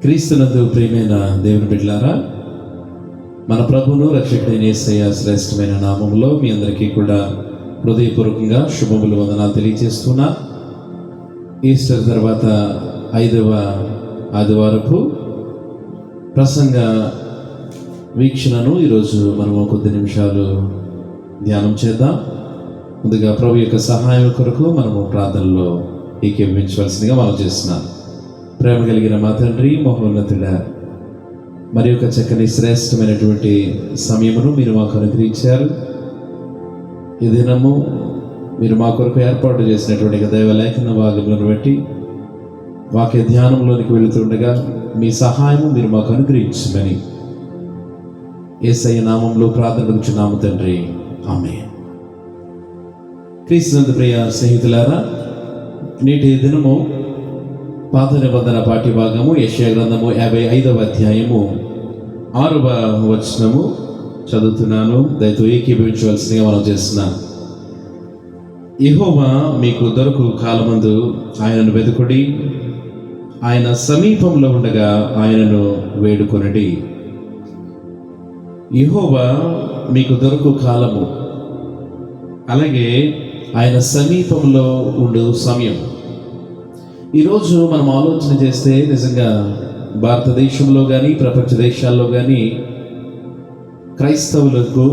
క్రీస్తునందు ప్రియమైన దేవుని బిడ్డలారా, మన ప్రభువును రక్షకుడైన యేసయ్య శ్రేష్టమైన నామములో మీ అందరికీ కూడా హృదయపూర్వకంగా శుభములు వందనాలు తెలియజేస్తున్నా. ఈస్టర్ తర్వాత 5వ ఆదివారపు ప్రసంగ వీక్షణను ఈరోజు మనము కొద్ది నిమిషాలు ధ్యానం చేద్దాం. ముందుగా ప్రభు యొక్క సహాయం కొరకు మనము ప్రార్థనలో ఏకీభవించవలసిందిగా మనం చేస్తున్నాం. ప్రేమ కలిగిన మా తండ్రి, మహోన్నతుడా, మరి ఒక చక్కని శ్రేష్టమైనటువంటి సమయమును మీరు మాకు అనుగ్రహించారు. ఈ దినము మీరు మా కొరకు ఏర్పాటు చేసినటువంటి దైవ లేఖన భాగములను బట్టి వాక్య ధ్యానంలోనికి వెళుతుండగా మీ సహాయము మీరు మాకు అనుగ్రహించమని యేసయ్య నామంలో ప్రార్థించున్నాము తండ్రి, ఆమేన్. క్రీస్తునందు ప్రియ స్నేహితులారా, నేటి దినము పాత నిబంధన పాఠ్యభాగము యెషయా గ్రంథము 55వ అధ్యాయము 6వ వచనము చదువుతున్నాను. దయతో ఏకీభవించవలసిందిగా మనం చేస్తున్నాం. యెహోవా మీకు దొరకు కాలమందు ఆయనను వెతుకుడి, ఆయన సమీపంలో ఉండగా ఆయనను వేడుకొనడి. యెహోవా మీకు దొరకు కాలము, అలాగే ఆయన సమీపంలో ఉండు సమయం. ఈరోజు మనం ఆలోచన చేస్తే నిజంగా భారతదేశంలో కానీ ప్రపంచ దేశాల్లో కానీ క్రైస్తవులకు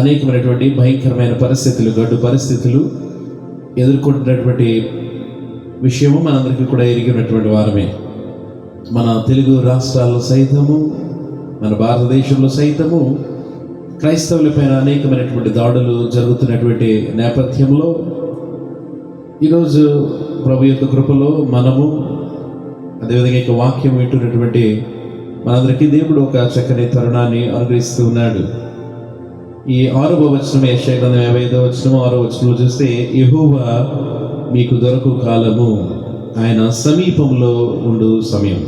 అనేకమైనటువంటి భయంకరమైన పరిస్థితులు, గడ్డు పరిస్థితులు ఎదుర్కొంటున్నటువంటి విషయము మనందరికీ కూడా ఎరిగినటువంటి వారమే. మన తెలుగు రాష్ట్రాల్లో సైతము, మన భారతదేశంలో సైతము క్రైస్తవులపైన అనేకమైనటువంటి దాడులు జరుగుతున్నటువంటి నేపథ్యంలో ఈరోజు ప్రభు యొక్క కృపలో మనము, అదేవిధంగా ఇక వాక్యం వింటున్నటువంటి మనందరికీ దేవుడు ఒక చక్కని తరుణాన్ని అనుగ్రహిస్తూ ఉన్నాడు. ఈ 6వ వచనం, యెషయా గ్రంథం 55వ వచనం 6వ వచనంలో చూస్తే, యెహోవా మీకు దొరకు కాలము, ఆయన సమీపంలో ఉండు సమయం.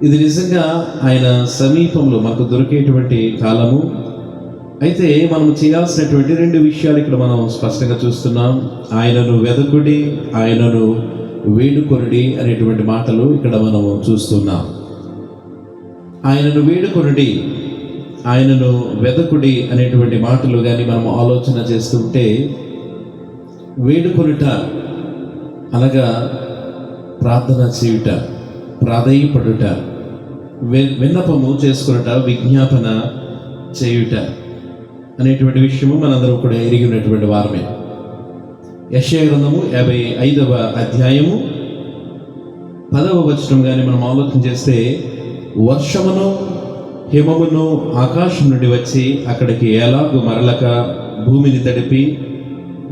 ఇది నిజంగా ఆయన సమీపంలో మనకు దొరికేటువంటి కాలము. అయితే మనం చేయాల్సినటువంటి 2 విషయాలు ఇక్కడ మనం స్పష్టంగా చూస్తున్నాం. ఆయనను వెదకుడి, ఆయనను వేడుకొనుడి అనేటువంటి మాటలు ఇక్కడ మనము చూస్తున్నాం. ఆయనను వేడుకొనుడి, ఆయనను వెదకుడి అనేటువంటి మాటలు కానీ మనం ఆలోచన చేస్తుంటే, వేడుకొనుట అనగా ప్రార్థన చేయుట, ప్రాధేయపడుట, విన్నపము చేసుకునుట, విజ్ఞాపన చేయుట అనేటువంటి విషయము మనందరం కూడా ఎరిగి ఉన్నటువంటి వారమే. యెషయా గ్రంథము 55వ అధ్యాయము 10వ వచనం కానీ మనం ఆలోచన చేస్తే, వర్షమును హిమమును ఆకాశం నుండి వచ్చి అక్కడికి ఎలాగూ మరలక భూమిని తడిపి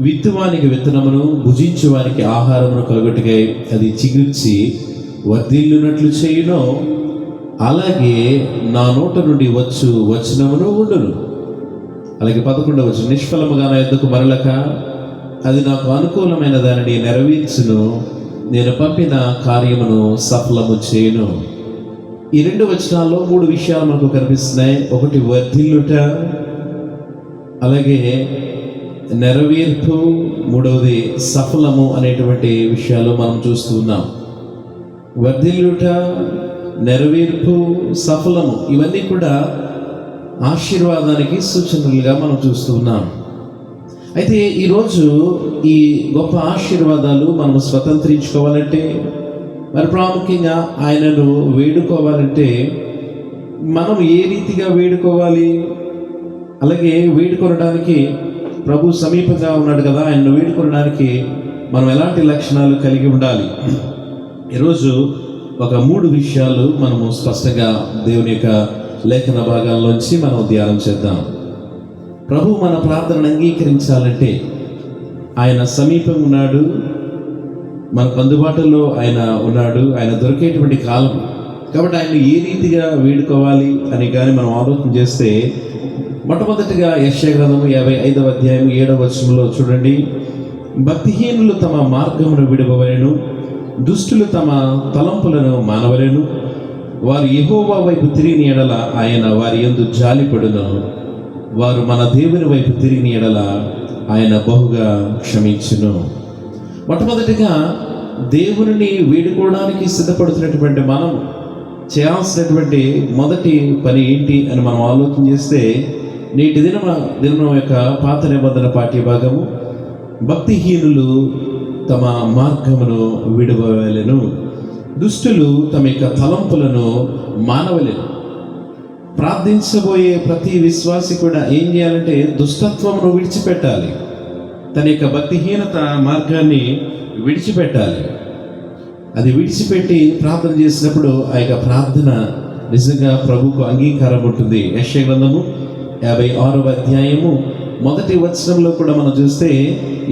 విత్తువానికి విత్తనమును, భుజించువానికి ఆహారమును కలుగొట్టుకై అది చిగుర్చి వర్ధిల్లునట్లు చేయునో, అలాగే నా నోట నుండి వచ్చు వచనమును ఉండును. అలాగే 11వ వచనం, నిష్ఫలముగా నా యొద్దకు మరలక అది నాకు అనుకూలమైన దానిని నెరవేర్చును, నేను పంపిన కార్యమును సఫలము చేయును. ఈ 2 వచనాల్లో 3 విషయాలు మనకు కనిపిస్తున్నాయి. ఒకటి వర్ధిల్లుట, అలాగే నెరవేర్పు, మూడవది సఫలము అనేటువంటి విషయాలు మనం చూస్తూ ఉన్నాం. వర్ధిల్లుట, నెరవేర్పు, సఫలము, ఇవన్నీ కూడా ఆశీర్వాదానికి సూచనలుగా మనం చూస్తూ ఉన్నాం. అయితే ఈరోజు ఈ గొప్ప ఆశీర్వాదాలు మనం స్వతంత్రించుకోవాలంటే, మరి ప్రాముఖ్యంగా ఆయనను వేడుకోవాలంటే మనం ఏ రీతిగా వేడుకోవాలి, అలాగే వేడుకొనడానికి ప్రభు సమీపంగా ఉన్నాడు కదా, ఆయనను వేడుకొనడానికి మనం ఎలాంటి లక్షణాలు కలిగి ఉండాలి. ఈరోజు ఒక 3 విషయాలు మనము స్పష్టంగా దేవుని యొక్క లేఖన భాగాల్లోంచి మనం ధ్యానం చేద్దాం. ప్రభు మన ప్రార్థనను అంగీకరించాలంటే ఆయన సమీపం ఉన్నాడు, మనకు అందుబాటులో ఆయన ఉన్నాడు, ఆయన దొరికేటువంటి కాలం. కాబట్టి ఆయన ఏ రీతిగా వేడుకోవాలి అని కానీ మనం ఆలోచన చేస్తే, మొట్టమొదటిగా యెషయా గ్రంథము 55వ అధ్యాయం 7వ వచనంలో చూడండి, భక్తిహీనులు తమ మార్గమును విడవవలెను, దుష్టులు తమ తలంపులను మానవలెను, వారు యెహోవా వైపు తిరిగిన ఎడల ఆయన వారి యందు జాలిపడును, వారు మన దేవుని వైపు తిరిగిన ఎడల ఆయన బహుగా క్షమించును. మొట్టమొదటిగా దేవుని వేడుకోవడానికి సిద్ధపడుతున్నటువంటి మనం చేయాల్సినటువంటి మొదటి పని ఏంటి అని మనం ఆలోచన చేస్తే, నేటి దినం యొక్క పాత నిబంధన పాఠ్య భాగము, భక్తిహీనులు తమ మార్గమును విడవలెను, దుష్టులు తమ యొక్క తలంపులను మానవలెను. ప్రార్థించబోయే ప్రతి విశ్వాసి కూడా ఏం చేయాలంటే దుష్టత్వమును విడిచిపెట్టాలి, తన యొక్క భక్తిహీనత మార్గాన్ని విడిచిపెట్టాలి. అది విడిచిపెట్టి ప్రార్థన చేసినప్పుడు ఆ యొక్క ప్రార్థన నిజంగా ప్రభువుకు అంగీకారం ఉంటుంది. యెషయా గ్రంథము 56వ అధ్యాయము 1వ వచనంలో కూడా మనం చూస్తే,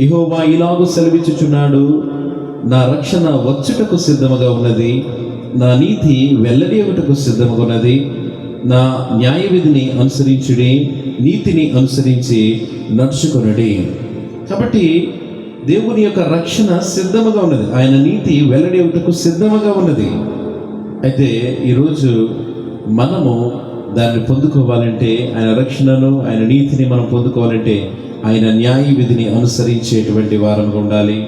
యెహోవా ఇలాగు సెలవిచ్చుచున్నాడు, నా రక్షణ వచ్చుటకు సిద్ధముగా ఉన్నది, నా నీతి వెల్లడియుటకు సిద్ధముగా ఉన్నది, నా న్యాయ విధిని అనుసరించుడి, నీతిని అనుసరించి నడుచుకొనుడి. కాబట్టి దేవుని యొక్క రక్షణ సిద్ధముగా ఉన్నది, ఆయన నీతి వెల్లడియుటకు సిద్ధముగా ఉన్నది. అయితే ఈరోజు మనము దాన్ని పొందుకోవాలంటే, ఆయన రక్షణను, ఆయన నీతిని మనం పొందుకోవాలంటే ఆయన న్యాయ విధిని అనుసరించేటువంటి వారంగా ఉండాలి,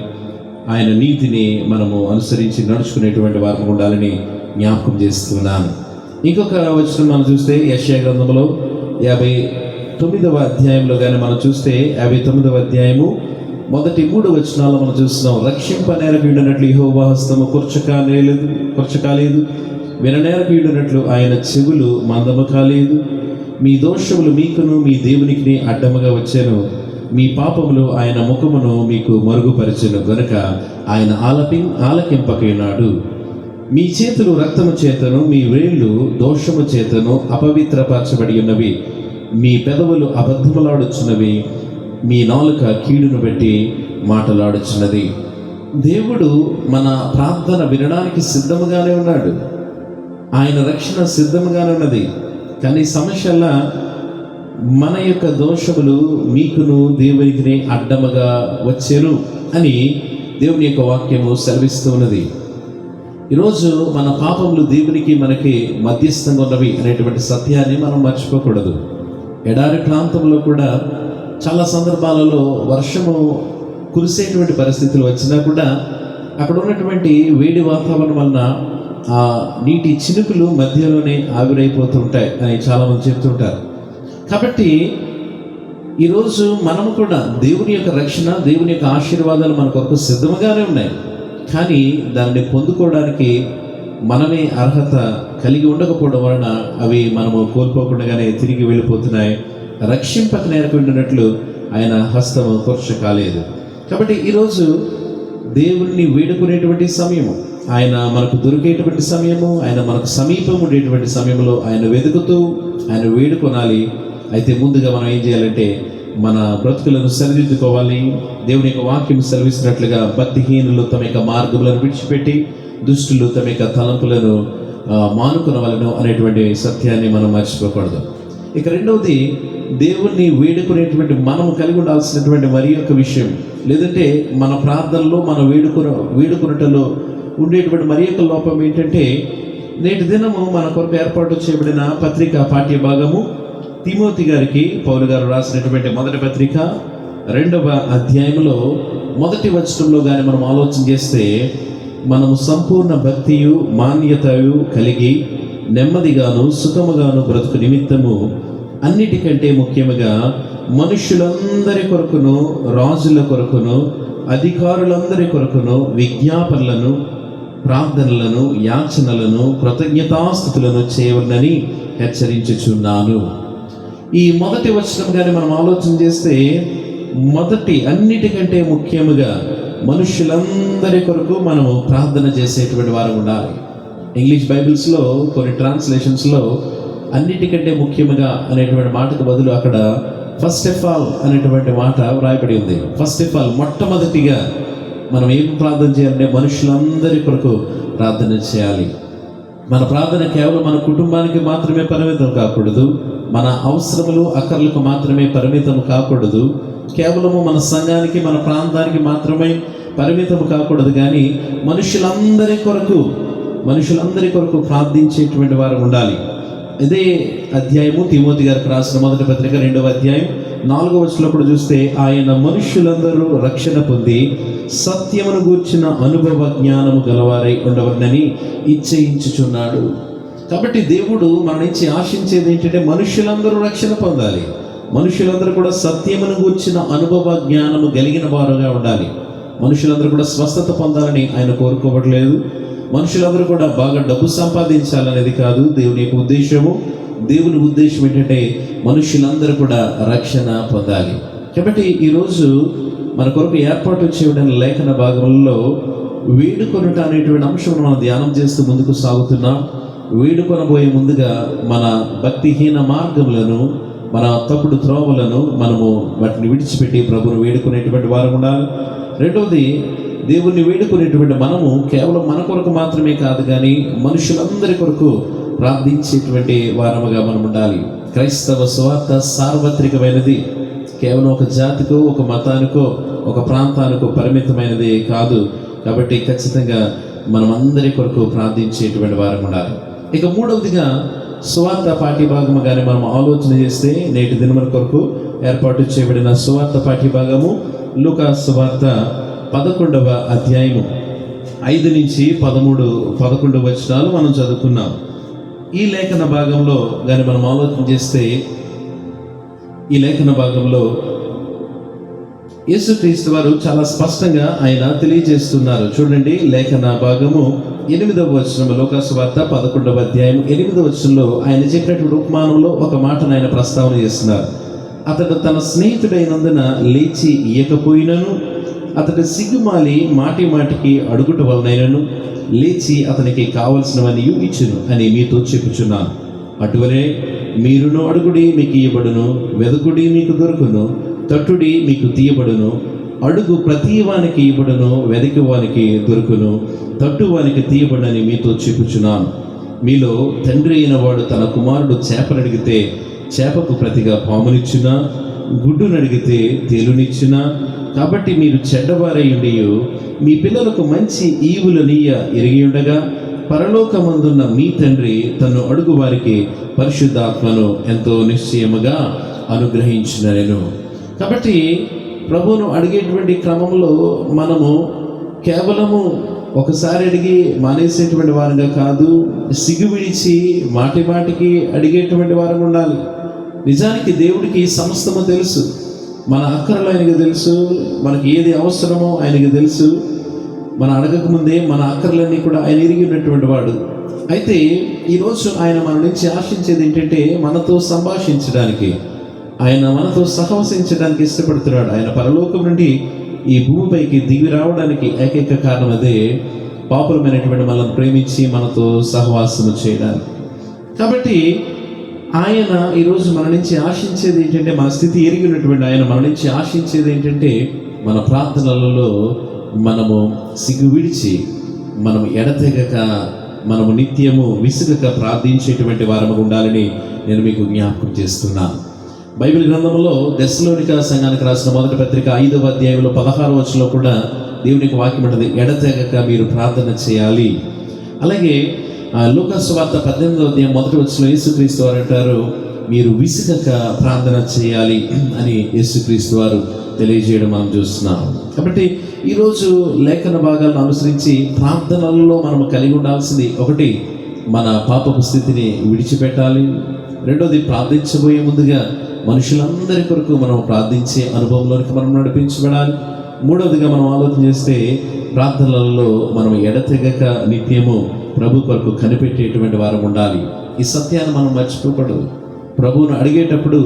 ఆయన నీతిని మనము అనుసరించి నడుచుకునేటువంటి వారంగా ఉండాలని జ్ఞాపకం చేస్తున్నాను. ఇంకొక వచనం మనం చూస్తే యెషయా గ్రంథంలో 59వ అధ్యాయంలో కానీ మనం చూస్తే 59వ అధ్యాయము 1-3 వచనాల్లో మనం చూస్తున్నాం, రక్షింపనేరకయుండినట్లు యెహోవా హస్తము కొరచకాలేదు, విననేరకయుండినట్లు ఆయన చెవులు మందము కాలేదు, మీ దోషములు మీకును మీ దేవునికి అడ్డముగా వచ్చాను, మీ పాపములు ఆయన ముఖమును మీకు మరుగుపరిచెను గనుక ఆయన ఆలకింపకయున్నాడు. మీ చేతులు రక్తము చేతను, మీ వేళ్ళు దోషము చేతను అపవిత్రపరచబడి ఉన్నవి, మీ పెదవులు అబద్ధములాడుచున్నవి, మీ నాలుక కీడును బట్టి మాటలాడుచున్నది. దేవుడు మన ప్రార్థన వినడానికి సిద్ధముగానే ఉన్నాడు, ఆయన రక్షణ సిద్ధముగానే ఉన్నది. కానీ సమస్యలా మన యొక్క దోషములు మీకును దేవునికి అడ్డముగా వచ్చెను అని దేవుని యొక్క వాక్యము సెలవిస్తూ ఉన్నది. ఈరోజు మన పాపములు దేవునికి మనకి మధ్యస్థంగా ఉన్నవి అనేటువంటి సత్యాన్ని మనం మర్చిపోకూడదు. ఎడారి ప్రాంతంలో కూడా చాలా సందర్భాలలో వర్షము కురిసేటువంటి పరిస్థితులు వచ్చినా కూడా అక్కడ ఉన్నటువంటి వేడి వాతావరణం వలన ఆ నీటి చినుకులు మధ్యలోనే ఆవిరైపోతుంటాయి అని చాలామంది చెప్తుంటారు. కాబట్టి ఈరోజు మనము కూడా దేవుని యొక్క రక్షణ, దేవుని యొక్క ఆశీర్వాదాలు మన కొరకు సిద్ధముగానే ఉన్నాయి. కానీ దాన్ని పొందుకోవడానికి మనమే అర్హత కలిగి ఉండకపోవడం వలన అవి మనము కోల్పోకుండానే తిరిగి వెళ్ళిపోతున్నాయి. రక్షింపక నేర్కొంటున్నట్లు ఆయన హస్తము కొరచ కాలేదు. కాబట్టి ఈరోజు దేవుణ్ణి వేడుకునేటువంటి సమయము, ఆయన మనకు దొరికేటువంటి సమయము, ఆయన మనకు సమీపం ఉండేటువంటి సమయంలో ఆయన వెతుకుతూ ఆయన వేడుకొనాలి. అయితే ముందుగా మనం ఏం చేయాలంటే మన బ్రతుకులను సరిదిద్దుకోవాలి. దేవుని యొక్క వాక్యం సెలవిస్తున్నట్లుగా భక్తిహీనులు తమ యొక్క మార్గములను విడిచిపెట్టి దుష్టులు తమ యొక్క తలంపులను మానుకొనవలను అనేటువంటి సత్యాన్ని మనం మర్చిపోకూడదు. ఇక రెండవది, దేవుణ్ణి వేడుకునేటువంటి మనం కలిగి ఉండాల్సినటువంటి మరి యొక్క విషయం, లేదంటే మన ప్రార్థనలో మన వేడుకునటలో ఉండేటువంటి మరి యొక్క లోపం ఏంటంటే, నేటి దినము మన కొరకు ఏర్పాటు చేయబడిన పత్రిక పాఠ్య భాగము తిమోతి గారికి పౌలు గారు రాసినటువంటి మొదటి పత్రిక 2వ అధ్యాయంలో 1వ వచనంలో కానీ మనం ఆలోచన చేస్తే, మనము సంపూర్ణ భక్తియు మాన్యతయు కలిగి నెమ్మదిగాను సుఖముగాను బ్రతుకు నిమిత్తము అన్నిటికంటే ముఖ్యముగా మనుష్యులందరి కొరకును, రాజుల కొరకును, అధికారులందరి కొరకును విజ్ఞాపనలను, ప్రార్థనలను, యాచనలను, కృతజ్ఞతాస్తుతులను చేయవలనని హెచ్చరించుచున్నాను. ఈ మొదటి వచనం కానీ మనం ఆలోచన చేస్తే, అన్నిటికంటే ముఖ్యముగా మనుష్యులందరి కొరకు మనము ప్రార్థన చేసేటువంటి వారు ఉండాలి. ఇంగ్లీష్ బైబిల్స్లో కొన్ని ట్రాన్స్లేషన్స్లో అన్నిటికంటే ముఖ్యముగా అనేటువంటి మాటకు బదులు అక్కడ ఫస్ట్ ఆఫ్ ఆల్ అనేటువంటి మాట వ్రాయబడి ఉంది. ఫస్ట్ ఆఫ్ ఆల్, మొట్టమొదటిగా మనం ఏం ప్రార్థన చేయాలంటే మనుషులందరి కొరకు ప్రార్థన చేయాలి. మన ప్రార్థన కేవలం మన కుటుంబానికి మాత్రమే పరిమితం కాకూడదు, మన అవసరములు అక్కర్లకు మాత్రమే పరిమితం కాకూడదు, కేవలము మన సంఘానికి మన ప్రాంతానికి మాత్రమే పరిమితం కాకూడదు. కానీ మనుషులందరి కొరకు ప్రార్థించేటువంటి వారు ఉండాలి. ఇదే అధ్యాయము తిమోతి గారికి రాసిన మొదటి పత్రిక 2వ అధ్యాయం 4వ వచనంలో కూడా చూస్తే, ఆయన మనుష్యులందరూ రక్షణ పొంది సత్యమును గూర్చిన అనుభవ జ్ఞానము గలవారై ఉండవలనని ఇచ్చయించుచున్నాడు. కాబట్టి దేవుడు మన నుంచి ఆశించేది ఏంటంటే మనుషులందరూ రక్షణ పొందాలి, మనుషులందరూ కూడా సత్యమును గూర్చిన అనుభవ జ్ఞానము కలిగిన వారుగా ఉండాలి. మనుషులందరూ కూడా స్వస్థత పొందాలని ఆయన కోరుకోవట్లేదు. మనుషులందరూ కూడా బాగా డబ్బు సంపాదించాలనేది కాదు దేవుని యొక్క ఉద్దేశము. దేవుని ఉద్దేశం ఏంటంటే మనుషులందరూ కూడా రక్షణ పొందాలి. కాబట్టి ఈరోజు మన కొరకు ఏర్పాటు చేయబడిన లేఖన భాగంలో వేడుకొనుట అనేటువంటి అంశం మనం ధ్యానం చేస్తూ ముందుకు సాగుతున్నాం. వేడుకొనబోయే ముందుగా మన భక్తిహీన మార్గములను, మన తప్పుడు త్రోవలను మనము వాటిని విడిచిపెట్టి ప్రభువును వేడుకునేటువంటి వారు ఉండాలి. రెండవది, దేవుణ్ణి వేడుకునేటువంటి మనము కేవలం మన కొరకు మాత్రమే కాదు కానీ మనుషులందరి కొరకు ప్రార్థించేటువంటి వారముగా మనం ఉండాలి. క్రైస్తవ సువార్త సార్వత్రికమైనది, కేవలం ఒక జాతికో, ఒక మతానికో, ఒక ప్రాంతానికో పరిమితమైనది కాదు. కాబట్టి ఖచ్చితంగా మనం అందరి కొరకు ప్రార్థించేటువంటి వారం ఉండాలి. ఇక మూడవదిగా సువార్త పాఠ్యభాగముగానే మనం ఆలోచన చేస్తే నేటి దినముల కొరకు ఏర్పాటు చేయబడిన సువార్త పాఠ్యభాగము లూకా సువార్త 11వ అధ్యాయము 5 నుంచి 11 వచనాలు మనం చదువుకున్నాం. ఈ లేఖన భాగంలో కానీ మనం ఆలోచన చేస్తే ఈ లేఖన భాగంలో యేసుక్రీస్తు వారు చాలా స్పష్టంగా ఆయన తెలియజేస్తున్నారు. చూడండి, లేఖన భాగము 8వ వచనం, లూకా సువార్త 11వ అధ్యాయం 8వ వచనంలో ఆయన చెప్పినటువంటి ఉపమానంలో ఒక మాటను ఆయన ప్రస్తావన చేస్తున్నారు. అతడు తన స్నేహితుడైనందున లేచి ఇయ్యకపోయినను, అతడు సిగ్గుమాలి మాటి మాటికి అడుగుట వలనైనను లేచి అతనికి కావలసినవన్నీ ఇచ్చును అని మీతో చెప్పుచున్నాను. అటువలే మీరును అడుగుడి మీకు ఇయ్యబడును, వెదకుడి మీకు దొరుకును, తట్టుడి మీకు తీయబడును. అడుగు ప్రతి వానికి ఇవ్వబడును, వెదకి వానికి దొరుకును, తట్టు వానికి తీయబడని మీతో చెప్పుచున్నాను. మీలో తండ్రి అయిన వాడు తన కుమారుడు చేపనడిగితే చేపకు ప్రతిగా పామునిచ్చునా, గుడ్డును అడిగితే తేలునిచ్చునా? కాబట్టి మీరు చెడ్డవారయుండి మీ పిల్లలకు మంచి ఈవులనీయ ఎరిగి ఉండగా పరలోకమందున్న మీ తండ్రి తను అడుగు వారికి పరిశుద్ధాత్మను ఎంతో నిశ్చయముగా అనుగ్రహించినను. కాబట్టి ప్రభువును అడిగేటువంటి క్రమంలో మనము కేవలము ఒకసారి అడిగి మానేసేటువంటి వారంగా కాదు, సిగ్గు విడిచి మాటి మాటికి అడిగేటువంటి వారం ఉండాలి. నిజానికి దేవుడికి సమస్తము తెలుసు, మన అక్కరలు ఆయనకి తెలుసు, మనకి ఏది అవసరమో ఆయనకి తెలుసు. మన అడగకముందే మన అక్కర్లన్నీ కూడా ఆయన ఎరిగి ఉన్నటువంటి వాడు. అయితే ఈరోజు ఆయన మన నుంచి ఆశించేది ఏంటంటే మనతో సంభాషించడానికి, ఆయన మనతో సహవసించడానికి ఇష్టపడుతున్నాడు. ఆయన పరలోకం నుండి ఈ భూమిపైకి దిగి రావడానికి ఏకైక కారణం అదే, పాపులమైనటువంటి మనల్ని ప్రేమించి మనతో సహవాసము చేయడానికి. కాబట్టి ఆయన ఈరోజు మన నుంచి ఆశించేది ఏంటంటే, మన స్థితి ఎరిగినటువంటి ఆయన మన నుంచి ఆశించేది ఏంటంటే మన ప్రార్థనలలో మనము సిగ్గు విడిచి, మనము ఎడతెగక, మనము నిత్యము విసుగక ప్రార్థించేటువంటి వారము ఉండాలని నేను మీకు జ్ఞాపకం చేస్తున్నాను. బైబిల్ గ్రంథంలో తెస్సలోనిక సంఘానికి రాసిన మొదటి పత్రిక 5వ అధ్యాయంలో 16వ వచనంలో కూడా దేవునికి వాక్యం ఉంటుంది, ఎడతెగక మీరు ప్రార్థన చేయాలి. అలాగే లూకా సువార్త 18వ అధ్యాయం 1వ వచనంలో యేసుక్రీస్తు వారు అంటారు, మీరు విసుగక ప్రార్థన చేయాలి అని యేసుక్రీస్తు వారు తెలియజేయడం మనం చూస్తున్నాం. కాబట్టి ఈరోజు లేఖన భాగాలను అనుసరించి ప్రార్థనలలో మనం కలిగి ఉండాల్సింది, ఒకటి మన పాపపు స్థితిని విడిచిపెట్టాలి. రెండోది, ప్రార్థించబోయే ముందుగా మనుషులందరి కొరకు మనం ప్రార్థించే అనుభవంలోనికి మనం నడిపించబడాలి. మూడవదిగా మనం ఆలోచన చేస్తే ప్రార్థనలలో మనం ఎడతెగక నిత్యము ప్రభు కొరకు కనిపెట్టేటువంటి వారం ఉండాలి. ఈ సత్యాన్ని మనం మర్చిపోకూడదు. ప్రభువును అడిగేటప్పుడు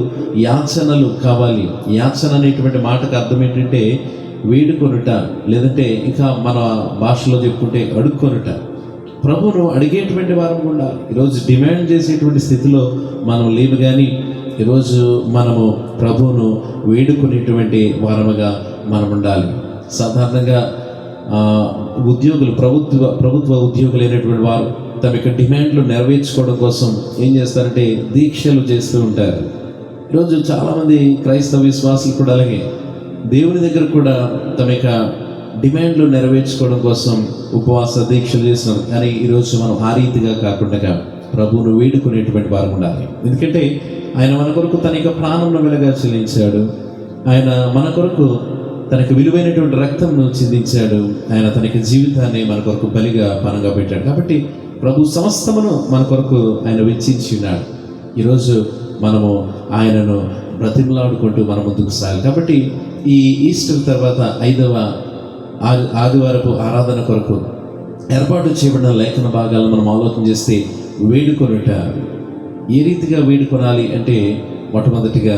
యాచనలు కావాలి. యాచన అనేటువంటి మాటకు అర్థం ఏంటంటే వేడుకొనుట, లేదంటే ఇంకా మన భాషలో చెప్పుకుంటే అడుక్కొనుట. ప్రభువును అడిగేటువంటి వారం ఉండాలి. ఈరోజు డిమాండ్ చేసేటువంటి స్థితిలో మనం లేము, కానీ ఈరోజు మనము ప్రభువును వేడుకునేటువంటి వారముగా మనం ఉండాలి. సాధారణంగా ఉద్యోగులు, ప్రభుత్వ ఉద్యోగులు అయినటువంటి వారు తమ యొక్క డిమాండ్లు నెరవేర్చుకోవడం కోసం ఏం చేస్తారంటే దీక్షలు చేస్తూ ఉంటారు. ఈరోజు చాలామంది క్రైస్తవ విశ్వాసులు కూడా అలాగే దేవుని దగ్గర కూడా తమ యొక్క డిమాండ్లు నెరవేర్చుకోవడం కోసం ఉపవాస దీక్షలు చేస్తున్నారు. కానీ ఈరోజు మనం ఆ రీతిగా కాకుండా ప్రభువును వేడుకునేటువంటి వారు ఉండాలి. ఎందుకంటే ఆయన మన కొరకు తన యొక్క ప్రాణంను వెలగా చెల్లించాడు. ఆయన మన కొరకు తనకు విలువైనటువంటి రక్తంను చిందించాడు. ఆయన తనకి జీవితాన్ని మన కొరకు బలిగా పనంగా పెట్టాడు. కాబట్టి ప్రభు సమస్తమును మన కొరకు ఆయన వెచ్చించి ఉన్నాడు. ఈరోజు మనము ఆయనను బ్రతిమలాడుకుంటూ మన ముందుకు సాగాలి. కాబట్టి ఈ ఈస్టర్ తర్వాత 5వ ఆదివారపు ఆరాధన కొరకు ఏర్పాటు చేయబడిన లేఖన భాగాలను మనం ఆలోచన చేస్తే, వేడుకొనుట ఏ రీతిగా వేడుకొనాలి అంటే, మొట్టమొదటిగా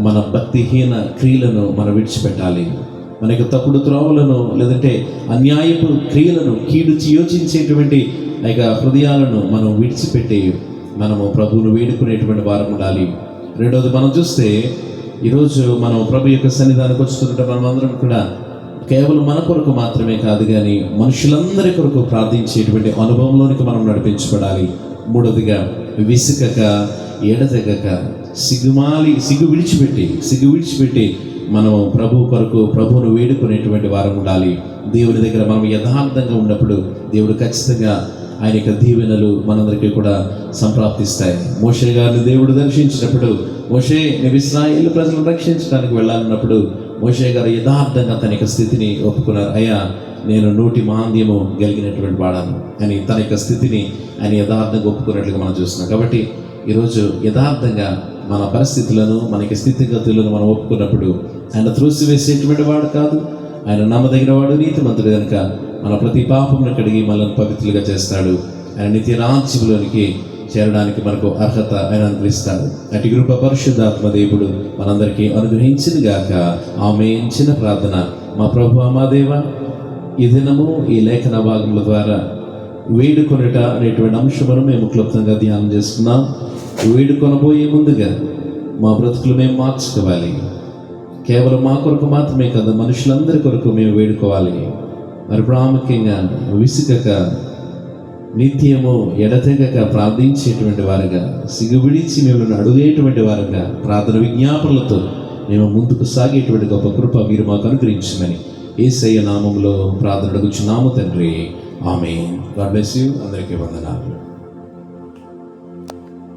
మన భక్తిహీన క్రియలను మనం విడిచిపెట్టాలి. మనకి తప్పుడు త్రోవలను, లేదంటే అన్యాయపు క్రియలను, కీడు యోచించేటువంటి హృదయాలను మనం విడిచిపెట్టి మనము ప్రభువును వేడుకునేటువంటి వారం ఉండాలి. రెండవది మనం చూస్తే, ఈరోజు మనం ప్రభు యొక్క సన్నిధానికి వస్తుంటే మనం అందరం కూడా కేవలం మన కొరకు మాత్రమే కాదు కానీ మనుషులందరి కొరకు ప్రార్థించేటువంటి అనుభవంలోనికి మనం నడిపించబడాలి. మూడవదిగా విసుకక, ఎడతెగక, సిగ్గు విడిచిపెట్టి మనం ప్రభు కొరకు ప్రభువును వేడుకునేటువంటి వారం ఉండాలి. దేవుని దగ్గర మనం యథార్థంగా ఉన్నప్పుడు దేవుడు ఖచ్చితంగా ఆయన యొక్క దీవెనలు మనందరికీ కూడా సంప్రాప్తిస్తాయి. మోషే గారిని దేవుడు దర్శించినప్పుడు, మోషే నీవు ఇశ్రాయేలు ప్రజలను రక్షించడానికి వెళ్ళాలన్నప్పుడు మోషే గారు యథార్థంగా తన యొక్క స్థితిని ఒప్పుకున్నారు. అయ్యా, నేను నోటి మాంద్యము కలిగినటువంటి వాడాను అని తన యొక్క స్థితిని ఆయన యథార్థంగా ఒప్పుకున్నట్లుగా మనం చూస్తున్నాం. కాబట్టి ఈరోజు యథార్థంగా మన పరిస్థితులను, మనకి స్థితిగతులను మనం ఒప్పుకున్నప్పుడు ఆయన త్రోసివేసేటువంటి వాడు కాదు, ఆయన నమ్మదగిన వాడు, నీతిమంతుడు కనుక మన ప్రతి పాపమును కడిగి మనల్ని పవిత్రులుగా చేస్తాడు. ఆయన నిత్య రాజ్యంలోనికి చేరడానికి మనకు అర్హత ఆయన అనుగ్రహిస్తాడు. అటు కృప పరిశుద్ధాత్మ దేవుడు మనందరికీ అనుగ్రహించింది గాక. ఆమేన్. చిన్న ప్రార్థన. మా ప్రభువా, మా దేవా, ఈ దినము ఈ లేఖన భాగముల ద్వారా వేడుకొనుట అనేటువంటి అంశమును మేము క్లుప్తంగా ధ్యానం చేసుకున్నాం. వేడుకొనబోయే ముందుగా మా బ్రతుకులు మేము మార్చుకోవాలి. కేవలం మా కొరకు మాత్రమే కాదు, మనుషులందరి కొరకు మేము వేడుకోవాలి. మరి ప్రాముఖ్యంగా విసుకక, నిత్యము ఎడతెగక ప్రార్థించేటువంటి వారుగా, సిగ్గు విడిచి మిమ్మల్ని అడుగేటువంటి వారుగా, ప్రార్థన విజ్ఞాపనలతో మేము ముందుకు సాగేటువంటి గొప్ప కృప మీరు మాకు అనుగ్రహించమని యేసయ్య నామములో ప్రార్థన అడుగుచున్నాము తండ్రి. ఆమేన్. God bless you. అందరికీ వందనాలు.